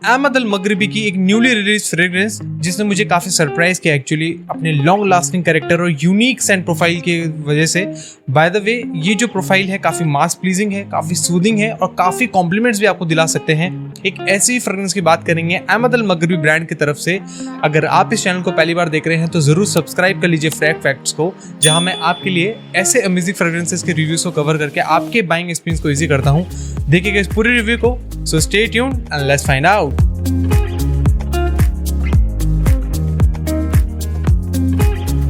अहमद अल मगरिबी की एक newly release fragrance जिसने मुझे काफ़ी सरप्राइज किया एक्चुअली अपने लॉन्ग लास्टिंग कैरेक्टर और यूनिक सेंट प्रोफाइल की वजह से। बाय द वे ये जो प्रोफाइल है काफ़ी मास प्लीजिंग है, काफ़ी सूदिंग है और काफ़ी कॉम्प्लीमेंट्स भी आपको दिला सकते हैं। एक ऐसी फ्रेग्रेंस की बात करेंगे अहमद अल मगरिबी ब्रांड की तरफ से। अगर आप इस चैनल को पहली बार देख रहे हैं तो ज़रूर सब्सक्राइब कर लीजिए फ्रैग फैक्ट्स को, जहाँ मैं आपके लिए ऐसे अमेजिंग फ्रेग्रेंसेस के रिव्यूज़ को कवर करके आपके बाइंग एक्सपीरियंस को ईजी करता हूँ। देखिएगा इस पूरे रिव्यू को, so stay tuned and let's find out.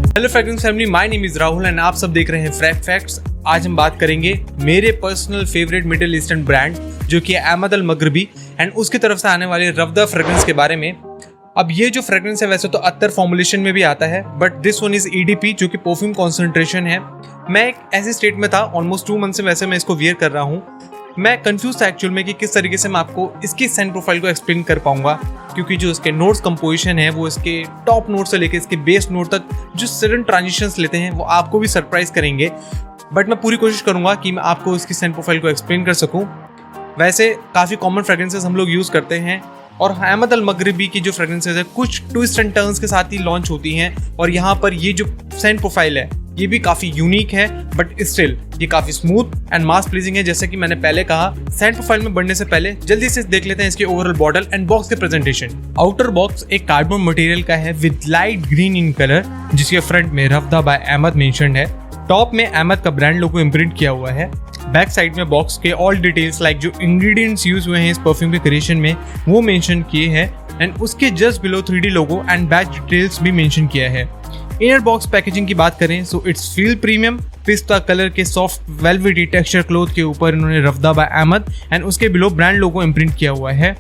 Hello fragrance family, my name is Rahul and आप सब देख रहे हैं फ्रैग फैक्ट्स। आज हम बात करेंगे मेरे personal favourite middle eastern brand जो कि अहमद अल मगरिबी एंड उसकी तरफ से आने वाले रफ्दा फ्रेग्रेंस के बारे में। अब ये जो फ्रेग्रेंस है वैसे तो अत्तर फॉर्मुलेशन में भी आता है, but this one is EDP जो कि परफ्यूम कॉन्सेंट्रेशन है। मैं एक ऐसे स्टेट में था ऑलमोस्ट 2 मंथ से वैसे मैं इसको वियर कर रहा हूँ। मैं कंफ्यूज था एक्चुअल में कि किस तरीके से मैं आपको इसकी सेंट प्रोफाइल को एक्सप्लेन कर पाऊंगा, क्योंकि जो इसके नोट्स कंपोजिशन है वो इसके टॉप नोट से लेकर इसके बेस नोट तक जो सडन ट्रांजिशंस लेते हैं वो आपको भी सरप्राइज करेंगे। बट मैं पूरी कोशिश करूंगा कि मैं आपको इसकी सेंट प्रोफाइल को एक्सप्लेन कर सकूं। वैसे काफ़ी कॉमन फ्रेग्रेंसेस हम लोग यूज़ करते हैं और अहमद अल मगरिबी की जो फ्रेग्रेंसेस है कुछ ट्विस्ट एंड टर्न्स के साथ ही लॉन्च होती हैं, और यहाँ पर ये जो सेंट प्रोफाइल है ये भी काफ़ी यूनिक है, बट स्टिल ये काफ़ी स्मूथ एंड मास प्लीजिंग है। जैसे कि मैंने पहले कहा, सेंट प्रोफाइल में बढ़ने से पहले जल्दी से देख लेते हैं इसके ओवरऑल बॉटल एंड बॉक्स के प्रेजेंटेशन। आउटर बॉक्स एक कार्डबोर्ड मटेरियल का है with light green in colour, जिसके फ्रंट में रफ्दा बाय अहमद मेंशन्ड है। टॉप में अहमद का ब्रांड लोगो इम्प्रिंट किया हुआ है। बैक साइड में बॉक्स के ऑल डिटेल्स लाइक जो इंग्रेडिएंट्स यूज हुए हैं इस परफ्यूम के क्रिएशन में वो मेंशन किए हैं, एंड उसके just below 3D logo and batch details भी मेंशन किया है। इनर बॉक्स पैकेजिंग की बात करें सो इट्स फील प्रीमियम पिस्ता कलर के सॉफ्ट वेलवेटी टेक्सचर क्लॉथ के ऊपर इन्होंने रफ्दा बाय अहमद एंड उसके बिलो ब्रांड लोगो इम्प्रिंट किया हुआ है।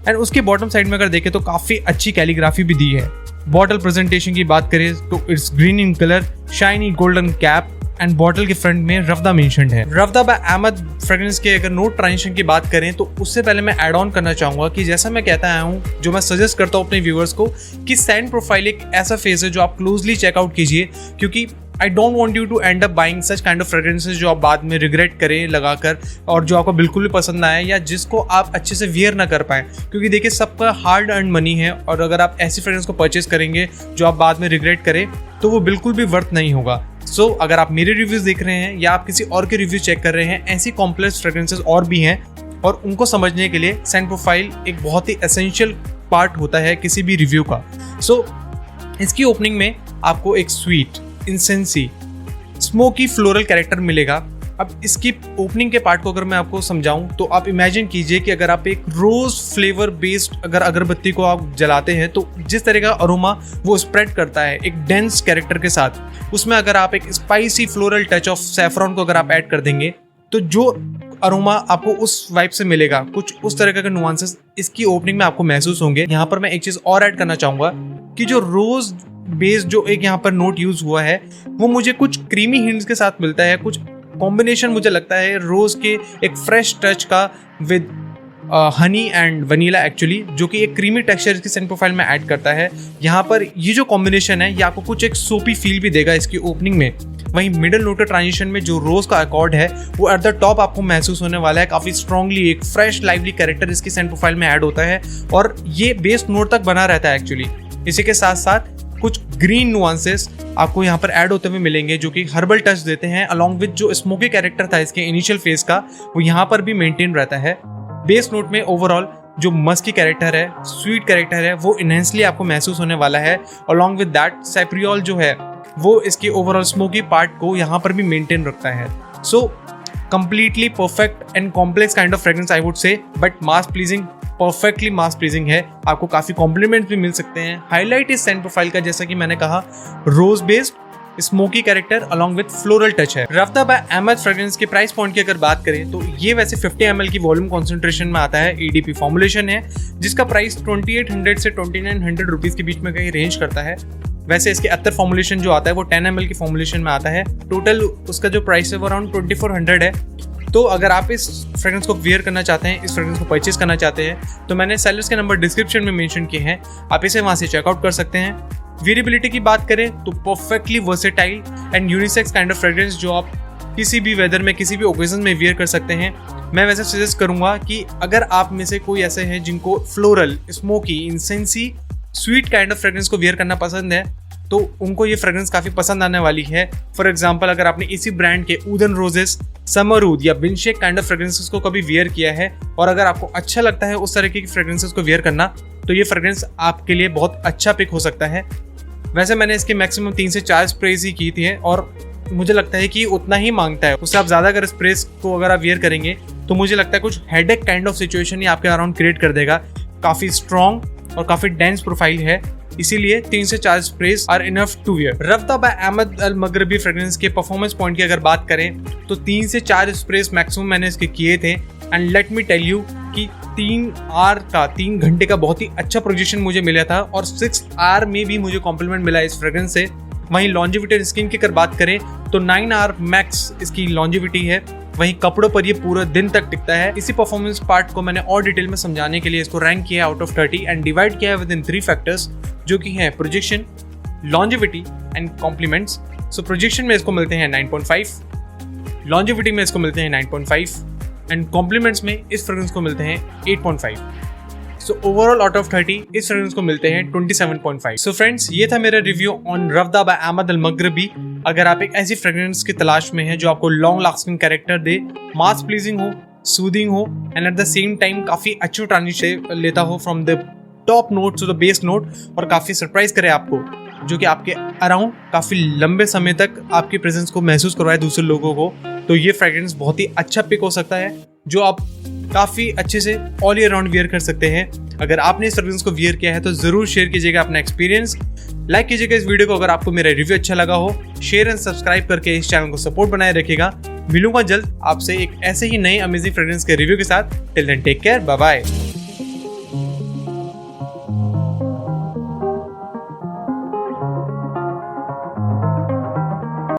एंड उसके बॉटम साइड में अगर देखें तो काफ़ी अच्छी कैलीग्राफी भी दी है। बॉटल प्रेजेंटेशन की बात करें तो it's green in colour, shiny golden cap and bottle के फ्रंट में रफ्दा मेंशन्ड है। रफ्दा बाय अहमद फ्रेग्रेंस के अगर नोट ट्रांजिशन की बात करें तो उससे पहले मैं ऐड ऑन करना चाहूंगा कि जैसा मैं कहता आया हूँ, जो मैं सजेस्ट करता हूँ अपने व्यूअर्स को, कि सेंट प्रोफाइल एक ऐसा फेज है जो आप क्लोजली चेकआउट कीजिए, क्योंकि I don't want you to end up buying such kind of fragrances जो आप बाद में रिग्रेट करें लगाकर, और जो आपको बिल्कुल भी पसंद ना आए या जिसको आप अच्छे से वियर ना कर पाएं। क्योंकि देखिए सबका हार्ड अर्न मनी है, और अगर आप ऐसी फ्रेग्रेंस को परचेज करेंगे जो आप बाद में रिग्रेट करें तो वो बिल्कुल भी वर्थ नहीं होगा। सो अगर आप मेरे रिव्यूज देख रहे हैं या आप किसी और के रिव्यूज चेक कर रहे हैं, ऐसी कॉम्प्लेक्स फ्रेग्रेंसेस और भी हैं, और उनको समझने के लिए सेंट प्रोफाइल एक बहुत ही एसेंशियल पार्ट होता है किसी भी रिव्यू का। सो इसकी ओपनिंग में आपको एक स्वीट इंसेंसी स्मोकी फ्लोरल कैरेक्टर मिलेगा। अब इसकी ओपनिंग के पार्ट को अगर मैं आपको समझाऊं तो आप इमेजिन कीजिए कि अगर आप एक रोज फ्लेवर बेस्ड अगर अगरबत्ती को आप जलाते हैं तो जिस तरह का अरोमा वो स्प्रेड करता है एक डेंस कैरेक्टर के साथ, उसमें अगर आप एक spicy floral touch of saffron को अगर आप ऐड कर देंगे तो जो अरोमा आपको उस वाइब से मिलेगा, कुछ उस तरह के नुआंसेस इसकी ओपनिंग में आपको महसूस होंगे। यहाँ पर मैं एक चीज़ और ऐड करना चाहूँगा कि जो रोज बेस्ड जो एक यहाँ पर नोट यूज हुआ है वो मुझे कुछ क्रीमी हिंट्स के साथ मिलता है, कुछ कॉम्बिनेशन मुझे लगता है रोज के एक फ्रेश टच का with honey and vanilla actually, जो कि एक क्रीमी टेक्सचर इसकी सेंट प्रोफाइल में ऐड करता है। यहाँ पर ये जो कॉम्बिनेशन है ये आपको कुछ एक सोपी फील भी देगा इसकी ओपनिंग में। वहीं मिडल नोट ट्रांजिशन में जो रोज का अकॉर्ड है वो एट द टॉप आपको महसूस होने वाला है। काफ़ी स्ट्रांगली एक फ्रेश लाइवली कैरेक्टर इसकी सेंट प्रोफाइल में ऐड होता है और ये बेस नोट तक बना रहता है एक्चुअली। इसी के साथ साथ कुछ ग्रीन नुआंसेस आपको यहाँ पर ऐड होते हुए मिलेंगे जो कि हर्बल टच देते हैं, अलॉन्ग विद जो स्मोकी कैरेक्टर था इसके इनिशियल फेज का वो यहाँ पर भी मेंटेन रहता है। बेस नोट में ओवरऑल जो मस्की कैरेक्टर है, स्वीट कैरेक्टर है, वो इनहेंसली आपको महसूस होने वाला है। अलॉन्ग विद दैट सैप्रियोल जो है वो इसके ओवरऑल स्मोकी पार्ट को यहाँ पर भी मेंटेन रखता है। So completely perfect and complex kind of fragrance I would say, but mass pleasing, perfectly mass pleasing है। आपको काफ़ी कॉम्प्लीमेंट्स भी मिल सकते हैं। हाईलाइट इस सेंट प्रोफाइल का जैसा कि मैंने कहा rose based smoky character along with floral touch है। रफ्दा बाय अहमद फ्रेग्रेंस के प्राइस पॉइंट की अगर बात करें तो ये वैसे 50 ml की वॉल्यूम कॉन्सेंट्रेशन में आता है। EDP फॉर्मुलेशन है जिसका प्राइस 2800 से 2900 रुपीज़ के बीच में कहीं रेंज करता है। वैसे इसके अत्तर फॉर्मुलेशन जो आता है वो 10 ml की फॉर्मुलेशन में आता है। टोटल उसका जो प्राइस है वो अराउंड 2400 है। तो अगर आप इस फ्रेग्रेंस को वियर करना चाहते हैं, इस फ्रेग्रेंस को परचेज करना चाहते हैं, तो मैंने सेलर्स के नंबर डिस्क्रिप्शन में मेंशन किए हैं, आप इसे वहाँ से चेकआउट कर सकते हैं। वेरिएबिलिटी की बात करें तो perfectly versatile and unisex kind of fragrance जो आप किसी भी वेदर में, किसी भी ओकेजन में वियर कर सकते हैं। मैं वैसे सजेस्ट करूंगा कि अगर आप में से कोई ऐसे हैं जिनको floral, smoky, incensey, sweet kind of fragrance को वियर करना पसंद है, तो उनको ये फ्रेग्रेंस काफ़ी पसंद आने वाली है। फॉर एग्जाम्पल, अगर आपने इसी ब्रांड के ऊदन रोजेस, समरूद या बिनशेक काइंड ऑफ फ्रेग्रेंसेस को कभी वियर किया है और अगर आपको अच्छा लगता है उस तरीके की फ्रेग्रेंसेस को वियर करना, तो ये फ्रेग्रेंस आपके लिए बहुत अच्छा पिक हो सकता है। वैसे मैंने इसके मैक्सिमम 3 से 4 स्प्रेज ही की थी और मुझे लगता है कि उतना ही मांगता है। उससे आप ज़्यादा अगर स्प्रेज को अगर आप वियर करेंगे तो मुझे लगता है कुछ हेडेक काइंड ऑफ सिचुएशन ही आपके अराउंड क्रिएट कर देगा। काफ़ी स्ट्रॉन्ग और काफ़ी डेंस प्रोफाइल है, इसीलिए 3 से 4 sprays are enough to wear. रफ्ता by Ahmed Al Maghribi fragrance के परफॉर्मेंस पॉइंट की अगर बात करें तो 3 से 4 स्प्रेज मैक्सिमम मैंने इसके किए थे। And let me tell you कि 3 घंटे का बहुत ही अच्छा प्रोजेक्शन मुझे मिला था और 6 आवर में भी मुझे कॉम्प्लीमेंट मिला इस फ्रेग्रेंस से। वहीं लॉन्जिविटी स्किन की अगर बात करें तो 9 आवर मैक्स इसकी लॉन्जिविटी है। वहीं कपड़ों पर ये पूरा दिन तक टिकता है। इसी परफॉर्मेंस पार्ट को मैंने और डिटेल में समझाने के लिए इसको रैंक किया आउट ऑफ 30 एंड डिवाइड किया है विद इन 3 फैक्टर्स, जो कि हैं projection, longevity and compliments. So projection में इसको मिलते हैं 9.5, लॉन्जिविटी में इसको मिलते हैं 9.5 एंड कॉम्प्लीमेंट्स में इस फ्रेग्रेंस को मिलते हैं 8.5। सो ओवरऑल आउट ऑफ 30 इस फ्रेग्रेंस को मिलते हैं 27.5। सो फ्रेंड्स, ये था मेरा review on रफ्दा by Ahmed Al मगरबी। अगर आप एक ऐसी फ्रेग्रेंस की तलाश में हैं जो आपको लॉन्ग लास्टिंग कैरेक्टर दे, मास प्लीजिंग हो, सूदिंग हो and at the same time काफ़ी अच्छी ट्रांजिशन लेता हो from the top note to the base note और काफ़ी सरप्राइज करे आपको, जो कि आपके अराउंड काफ़ी लंबे समय तक आपकी प्रेजेंस को महसूस करवाए दूसरे लोगों को, तो ये फ्रेग्रेंस बहुत ही अच्छा पिक हो सकता है जो आप काफ़ी अच्छे से ऑल ईयर राउंड वियर कर सकते हैं। अगर आपने इस फ्रेग्रेंस को वियर किया है तो ज़रूर शेयर कीजिएगा अपना एक्सपीरियंस, लाइक कीजिएगा इस वीडियो को अगर आपको मेरा रिव्यू अच्छा लगा हो, शेयर एंड सब्सक्राइब करके इस चैनल को सपोर्ट बनाए रखिएगा। मिलूंगा जल्द आपसे एक ऐसे ही नए अमेजिंग फ्रेग्रेंस के रिव्यू के साथ। Till then take care, bye bye.